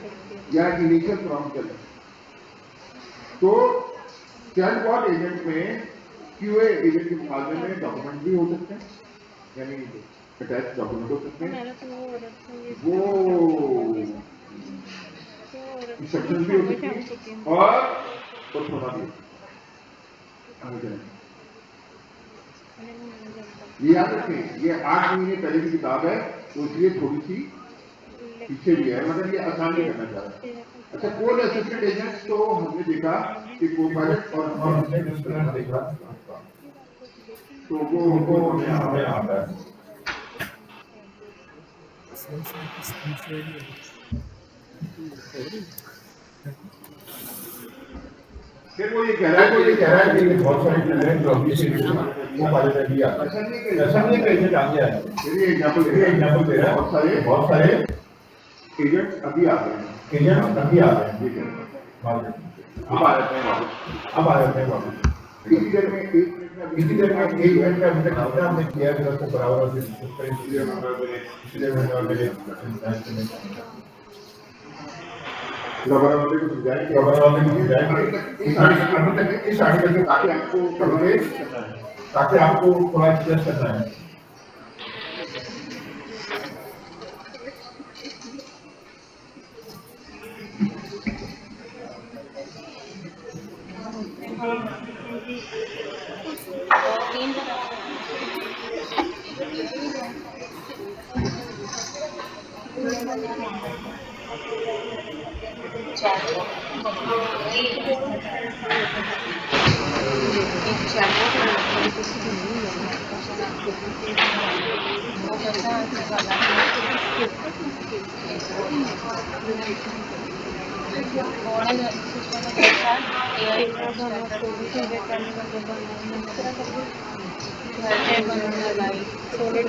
या इनिशियल प्रॉम्प्ट करें तो चैटबॉट एजेंट में क्यूए एजेंट के मुकाबले में डॉक्यूमेंट भी हो सकते हैं यानी अटैच डॉक्यूमेंट हो सकते हैं वो इंस्ट्रक्शन भी हो सकती है और होना भी ये याद रखें ये 8 महीने पहले की किताब है तो इसलिए थोड़ी सी पीछे भी है मतलब ये आसान नहीं करना चाह रहा अच्छा कोल असिस्टेंट एजेंट तो हमने देखा कि कोपायलट और हमने देखा तो वो हमें आता है फिर वो ये कह रहा है कि बहुत सारे टैलेंट जो अभी से वो पायलट ने दिया ऐसा नहीं कि एजेंट आ गया है फिर ये एग्जांपल दे रहा है बहुत सारे एजेंट अभी आ गए हैं ठीक है अब आ जाते हैं वापस इसी देर में 1 मिनट का अभी तक कितना हमने किया है उसको बराबर और इसलिए मैंने रबर वाले को समझाएंगे, रबर वाले को समझाएंगे। इस साड़ी करके ताकि आपको करोगे, ताकि आपको थोड़ा एडजस्ट करना है। सॉलिड